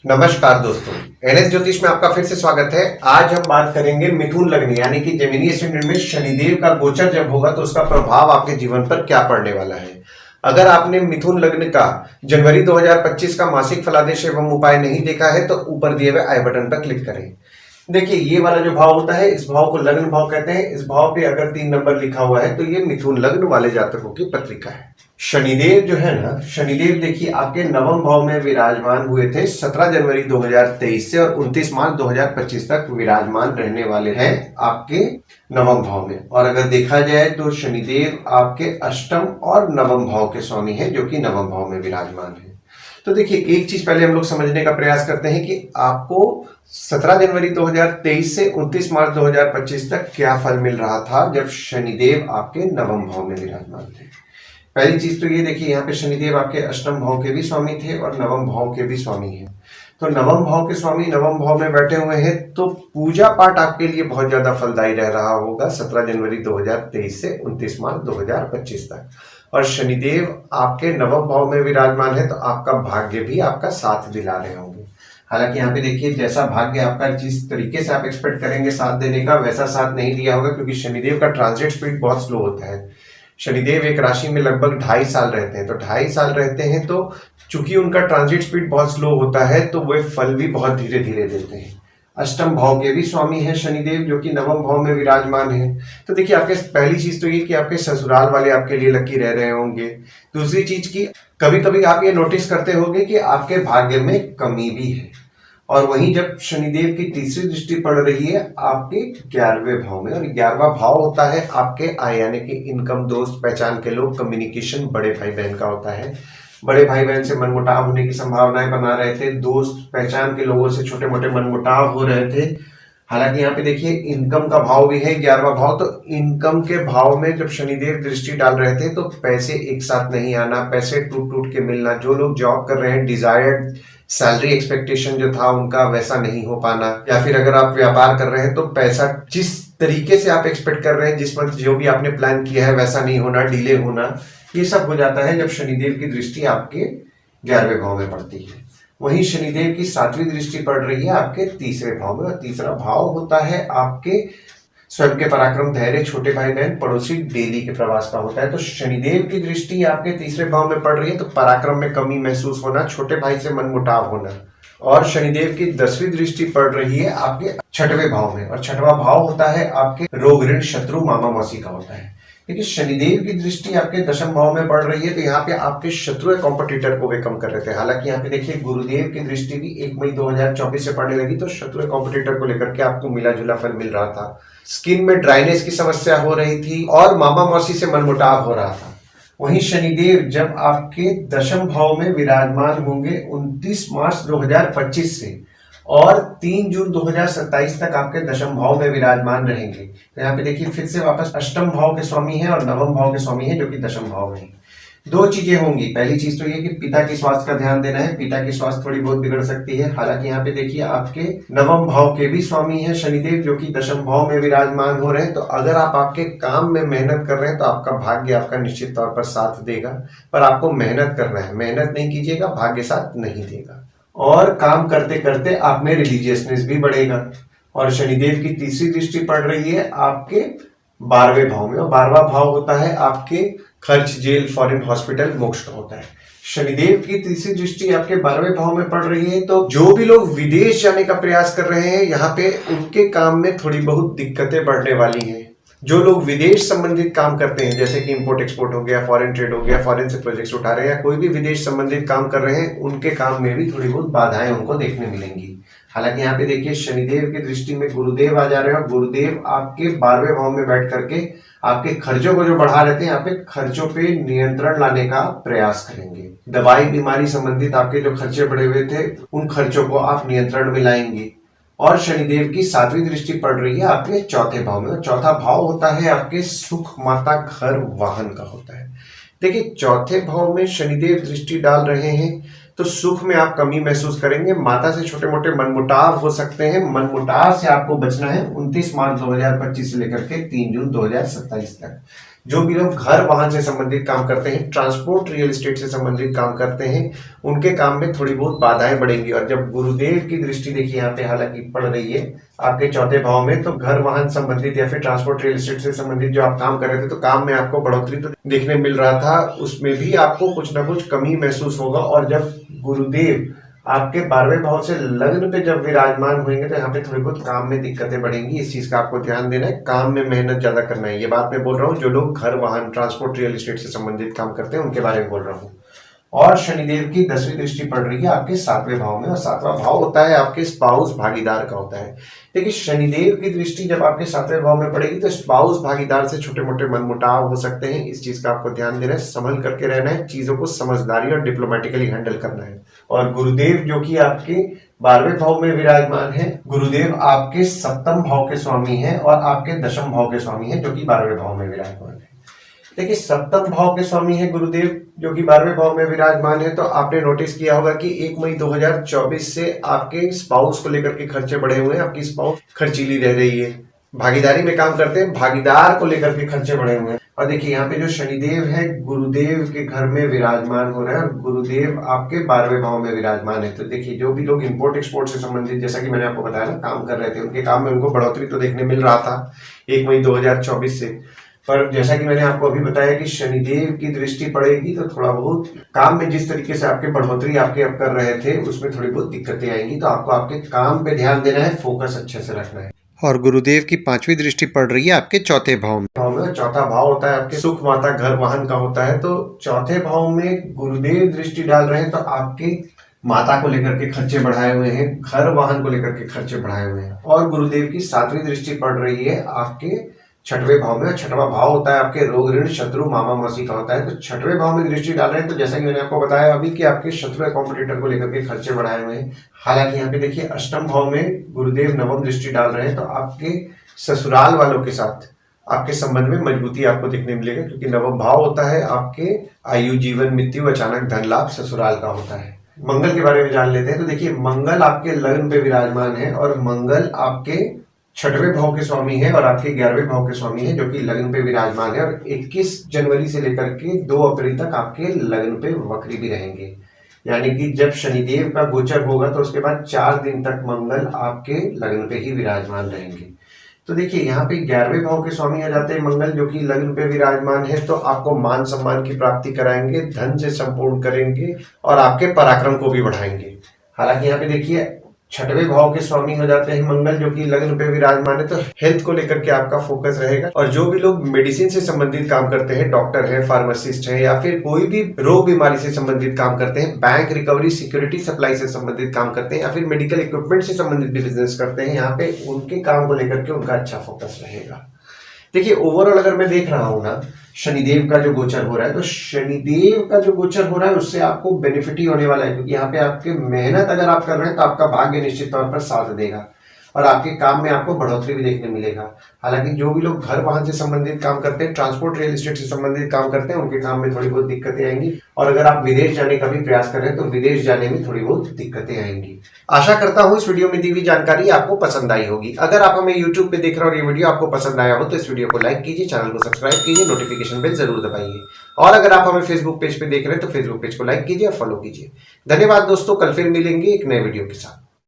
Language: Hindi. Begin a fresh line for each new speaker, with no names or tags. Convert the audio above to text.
नमस्कार दोस्तों, एनएस ज्योतिष में आपका फिर से स्वागत है। आज हम बात करेंगे मिथुन लग्न यानी कि जेमिनी असcendant में शनिदेव का गोचर जब होगा तो उसका प्रभाव आपके जीवन पर क्या पड़ने वाला है। अगर आपने मिथुन लग्न का जनवरी 2025 का मासिक फलादेश एवं उपाय नहीं देखा है तो ऊपर दिए हुए आई बटन पर क्लिक करें। देखिए, ये वाला जो भाव होता है इस भाव को लग्न भाव कहते हैं। इस भाव पे अगर 3 नंबर लिखा हुआ है तो ये मिथुन लग्न वाले जातकों की पत्रिका है। शनिदेव जो है ना, शनिदेव देखिए आपके नवम भाव में विराजमान हुए थे 17 जनवरी 2023 से और 29 मार्च 2025 तक विराजमान रहने वाले हैं आपके नवम भाव में। और अगर देखा जाए तो शनिदेव आपके अष्टम और नवम भाव के स्वामी हैं जो कि नवम भाव में विराजमान है। तो देखिए, एक चीज पहले हम लोग समझने का प्रयास करते हैं कि आपको 17 जनवरी 2023 से 29 मार्च 2025 तक क्या फल मिल रहा था जब शनिदेव आपके नवम भाव में विराजमान थे। पहली चीज तो ये देखिए, यहाँ पे शनिदेव आपके अष्टम भाव के भी स्वामी थे और नवम भाव के भी स्वामी हैं। तो नवम भाव के स्वामी नवम भाव में बैठे हुए हैं तो पूजा पाठ आपके लिए बहुत ज्यादा फलदायी रह रहा होगा 17 जनवरी 2023 से 29 मार्च 2025 तक। और शनिदेव आपके नवम भाव में विराजमान है तो आपका भाग्य भी आपका साथ दिला रहे होंगे। हालांकि यहाँ पे देखिए, जैसा भाग्य आपका जिस तरीके से आप एक्सपेक्ट करेंगे साथ देने का, वैसा साथ नहीं दिया होगा, क्योंकि शनिदेव का ट्रांजिट स्पीड बहुत स्लो होता है। शनिदेव एक राशि में लगभग 2.5 साल रहते हैं, तो 2.5 साल रहते हैं तो चूंकि उनका ट्रांजिट स्पीड बहुत स्लो होता है तो वे फल भी बहुत धीरे धीरे देते हैं। अष्टम भाव के भी स्वामी हैं शनिदेव जो कि नवम भाव में विराजमान है। तो देखिए, आपके पहली चीज तो ये कि आपके ससुराल वाले आपके लिए लकी रह रहे होंगे। दूसरी चीज की कभी कभी आप ये नोटिस करते होंगे कि आपके भाग्य में कमी भी है। और वहीं जब शनिदेव की तीसरी दृष्टि पड़ रही है आपके 11वें भाव में, और 11वां भाव होता है आपके आय यानी कि इनकम, दोस्त, पहचान के लोग, कम्युनिकेशन बड़े भाई बहन का होता है। बड़े भाई बहन से मनमुटाव होने की संभावनाएं बना रहे थे, दोस्त पहचान के लोगों से छोटे मोटे मनमुटाव हो रहे थे। हालांकि यहाँ पे देखिए, इनकम का भाव भी है 11वां भाव, तो इनकम के भाव में जब शनिदेव दृष्टि डाल रहे थे तो पैसे एक साथ नहीं आना, पैसे टूट टूट के मिलना, जो लोग जॉब कर रहे हैं डिजायर्ड सैलरी एक्सपेक्टेशन जो था उनका वैसा नहीं हो पाना, या फिर अगर आप व्यापार कर रहे हैं तो पैसा जिस तरीके से आप एक्सपेक्ट कर रहे हैं, जिस पर जो भी आपने प्लान किया है वैसा नहीं होना, डिले होना, ये सब हो जाता है जब शनिदेव की दृष्टि आपके 11वें भाव में पड़ती है। वहीं शनिदेव की 7वीं दृष्टि पड़ रही है आपके तीसरे भाव में, और तीसरा भाव होता है आपके स्वयं के पराक्रम, धैर्य, छोटे भाई बहन, पड़ोसी, डेली के प्रवास का होता है। तो शनिदेव की दृष्टि आपके तीसरे भाव में पड़ रही है तो पराक्रम में कमी महसूस होना, छोटे भाई से मनमुटाव होना। और शनिदेव की 10वीं दृष्टि पड़ रही है आपके 6वें भाव में, और 6वां भाव होता है आपके रोग, ऋण, शत्रु, मामा मौसी का होता है। देखिए, शनिदेव की दृष्टि आपके 10वें भाव में पड़ रही है तो यहाँ पे आपके शत्रु या कॉम्पिटिटर को वे कम कर रहे थे। हालांकि यहाँ पे देखिए, गुरुदेव की दृष्टि भी 1 मई 2024 से पड़ने लगी तो शत्रु या कॉम्पिटिटर को लेकर के आपको मिला जुला फल मिल रहा था। स्किन में ड्राइनेस की समस्या हो रही थी और मामा मौसी से मनमुटाव हो रहा था। वहीं शनिदेव जब आपके 10वें भाव में विराजमान होंगे 29 मार्च 2025 से और 3 जून 2027 तक आपके 10वें भाव में विराजमान रहेंगे। तो यहाँ पे देखिए, फिर से वापस अष्टम भाव के स्वामी हैं और नवम भाव के स्वामी हैं जो कि 10वें भाव में। दो चीजें होंगी। पहली चीज तो ये कि पिता की स्वास्थ्य का ध्यान देना है, पिता की स्वास्थ्य थोड़ी बहुत बिगड़ सकती है। हालांकि यहाँ पे देखिए, आपके नवम भाव के भी स्वामी हैं शनिदेव जो कि 10वें भाव में विराजमान हो रहे हैं। तो अगर आप आपके काम में मेहनत कर रहे हैं तो आपका भाग्य आपका निश्चित तौर पर साथ देगा, पर आपको मेहनत करना है। मेहनत नहीं कीजिएगा, भाग्य साथ नहीं देगा। और काम करते करते आप में रिलीजियसनेस भी बढ़ेगा। और शनिदेव की तीसरी दृष्टि पड़ रही है आपके 12वें भाव में, और 12वां भाव होता है आपके खर्च, जेल, फॉरेन, हॉस्पिटल, मोक्ष का होता है। शनिदेव की तीसरी दृष्टि आपके 12वें भाव में पड़ रही है तो जो भी लोग विदेश जाने का प्रयास कर रहे हैं यहाँ पे उनके काम में थोड़ी बहुत दिक्कतें बढ़ने वाली हैं। जो लोग विदेश संबंधित काम करते हैं जैसे कि इंपोर्ट एक्सपोर्ट हो गया, फॉरेन ट्रेड हो गया, फॉरेन से प्रोजेक्ट्स उठा रहे हैं या कोई भी विदेश संबंधित काम कर रहे हैं, उनके काम में भी थोड़ी बहुत बाधाएं उनको देखने मिलेंगी। हालांकि यहाँ पे देखिए, शनिदेव की दृष्टि में गुरुदेव आ जा रहे हैं और गुरुदेव आपके 12वें भाव में बैठ करके आपके खर्चों को जो बढ़ा रहे थे, यहाँ पे खर्चों पे नियंत्रण लाने का प्रयास करेंगे। दवाई बीमारी संबंधित आपके जो खर्चे बढ़े हुए थे उन खर्चों को आप नियंत्रण में लाएंगे। और शनिदेव की 7वीं दृष्टि पड़ रही है आपके 4थे भाव में, और 4था भाव होता है आपके सुख, माता, घर, वाहन का होता है। देखिए, 4थे भाव में शनिदेव दृष्टि डाल रहे हैं तो सुख में आप कमी महसूस करेंगे, माता से छोटे मोटे मनमुटाव हो सकते हैं। मनमुटाव से आपको बचना है 29 मार्च 2025 से लेकर के 3 जून 2027 तक। जो भी लोग घर वाहन से संबंधित काम करते हैं, ट्रांसपोर्ट रियल एस्टेट से संबंधित काम करते हैं, उनके काम में थोड़ी बहुत बाधाएं बढ़ेंगी। और जब गुरुदेव की दृष्टि देखिए यहाँ पे हालांकि पड़ रही है आपके चौथे भाव में, तो घर वाहन संबंधित या फिर ट्रांसपोर्ट रियल एस्टेट से संबंधित जो आप काम कर रहे थे, तो काम में आपको बढ़ोतरी तो देखने मिल रहा था, उसमें भी आपको कुछ ना कुछ कमी महसूस होगा। और जब गुरुदेव आपके 12वें भाव से लग्न पे जब विराजमान होंगे तो यहाँ पे थोड़ी बहुत काम में दिक्कतें बढ़ेंगी। इस चीज का आपको ध्यान देना है, काम में मेहनत ज्यादा करना है। ये बात मैं बोल रहा हूँ जो लोग घर वाहन ट्रांसपोर्ट रियल एस्टेट से संबंधित काम करते हैं उनके बारे में बोल रहा हूँ। और शनिदेव की 10वीं दृष्टि पड़ रही है आपके 7वें भाव में, और 7वां भाव होता है आपके स्पाउस भागीदार का होता है। देखिए शनिदेव की दृष्टि जब आपके 7वें भाव में पड़ेगी तो स्पाउस भागीदार से छोटे मोटे मनमुटाव हो सकते हैं। इस चीज का आपको ध्यान देना है, संभल करके रहना है, चीजों को समझदारी और डिप्लोमेटिकली हैंडल करना है। और गुरुदेव जो कि आपके 12वें भाव में विराजमान है, गुरुदेव आपके 7म भाव के स्वामी है और आपके 10म भाव के स्वामी है, जो कि 12वें भाव में विराजमान है। देखिए 7म भाव के स्वामी है गुरुदेव जो कि 12वें भाव में विराजमान है। तो आपने नोटिस किया होगा कि 1 मई 2024 से आपके स्पाउस को लेकर के खर्चे बढ़े हुए हैं, आपकी स्पाउस खर्चीली रह रही है, भागीदारी में काम करते हैं, भागीदार को लेकर के खर्चे बढ़े हुए हैं। और देखिए यहाँ पे जो शनिदेव है गुरुदेव के घर में विराजमान हो रहा है, और गुरुदेव आपके 12वें भाव में विराजमान है। तो देखिए जो भी लोग इंपोर्ट एक्सपोर्ट से संबंधित, जैसा कि मैंने आपको बताया ना, काम कर रहे थे, उनके काम में उनको बढ़ोतरी तो देखने मिल रहा था 1 मई 2024 से। पर जैसा कि मैंने आपको अभी बताया कि शनिदेव की दृष्टि पड़ेगी तो थोड़ा बहुत काम में जिस तरीके से आपके बढ़ोतरी आपके अब कर रहे थे उसमें थोड़ी बहुत दिक्कतें आएंगी। तो आपको आपके काम पे ध्यान देना है, फोकस अच्छे से रखना है।
और गुरुदेव की 5वीं दृष्टि पड़ रही है आपके चौथे भाव में।
चौथा भाव होता है आपके सुख माता घर वाहन का होता है। तो चौथे भाव में गुरुदेव दृष्टि डाल रहे हैं तो आपके माता को लेकर के खर्चे बढ़ाए हुए हैं, घर वाहन को लेकर के खर्चे बढ़ाए हुए हैं। और गुरुदेव की 7वीं दृष्टि पड़ रही है आपके 6वें भाव में। 6वां भाव होता है आपके रोग ऋण शत्रु मामा मौसी का होता है। तो 6वें भाव में दृष्टि डाल रहे हैं तो जैसा कि मैंने आपको बताया अभी कि आपके शत्रु कॉम्पिटिटर को लेकर के खर्चे बढ़ाए हुए हैं। हालांकि यहाँ पे देखिए 8म भाव में गुरुदेव 9वीं दृष्टि डाल रहे हैं तो आपके ससुराल वालों के साथ आपके संबंध में मजबूती आपको देखने मिलेगा, क्योंकि 9वां भाव होता है आपके आयु जीवन मृत्यु अचानक धन लाभ ससुराल का होता है। मंगल के बारे में जान लेते हैं। तो देखिए मंगल आपके लग्न पे विराजमान है और मंगल आपके 6वें भाव के स्वामी है और आपके 11वें भाव के स्वामी है, जो कि लग्न पे विराजमान है। और 21 जनवरी से लेकर के 2 अप्रैल तक आपके लग्न पे वक्री भी रहेंगे, यानी कि जब शनिदेव का गोचर होगा तो उसके बाद 4 दिन तक मंगल आपके लग्न पे ही विराजमान रहेंगे। तो देखिए यहाँ पे 11वें भाव के स्वामी आ जाते हैं मंगल, जो कि लग्न पे विराजमान है। तो आपको मान सम्मान की प्राप्ति कराएंगे, धन से संपूर्ण करेंगे और आपके पराक्रम को भी बढ़ाएंगे। हालांकि यहाँ पे देखिए 6वें भाव के स्वामी हो जाते हैं मंगल, जो कि लग्न पे विराजमान है। तो हेल्थ को लेकर के आपका फोकस रहेगा। और जो भी लोग मेडिसिन से संबंधित काम करते हैं, डॉक्टर है, फार्मासिस्ट है, या फिर कोई भी रोग बीमारी से संबंधित काम करते हैं, बैंक रिकवरी सिक्योरिटी सप्लाई से संबंधित काम करते हैं, या फिर मेडिकल इक्विपमेंट से संबंधित भी बिजनेस करते हैं, यहाँ पे उनके काम को लेकर के उनका अच्छा फोकस रहेगा। देखिए ओवरऑल अगर मैं देख रहा हूं ना, शनिदेव का जो गोचर हो रहा है, तो शनिदेव का जो गोचर हो रहा है उससे आपको बेनिफिट ही होने वाला है, क्योंकि यहाँ पे आपके मेहनत अगर आप कर रहे हैं तो आपका भाग्य निश्चित तौर पर साथ देगा और आपके काम में आपको बढ़ोतरी भी देखने मिलेगा। हालांकि जो भी लोग घर वाहन से संबंधित काम करते हैं, ट्रांसपोर्ट रियल एस्टेट से संबंधित काम करते हैं, उनके काम में थोड़ी बहुत दिक्कतें आएंगी। और अगर आप विदेश जाने का भी प्रयास कर रहे हैं तो विदेश जाने में थोड़ी बहुत दिक्कतें आएंगी। आशा करता हूं इस वीडियो में दी हुई जानकारी आपको पसंद आई होगी। अगर आप हमें यूट्यूब पे देख रहे हो और ये वीडियो आपको पसंद आया हो तो इस वीडियो को लाइक कीजिए, चैनल को सब्सक्राइब कीजिए, नोटिफिकेशन बेल जरूर दबाइए। और अगर आप हमें फेसबुक पेज पे देख रहे हैं तो फेसबुक पेज को लाइक कीजिए और फॉलो कीजिए। धन्यवाद दोस्तों, कल फिर मिलेंगे एक नए वीडियो के साथ।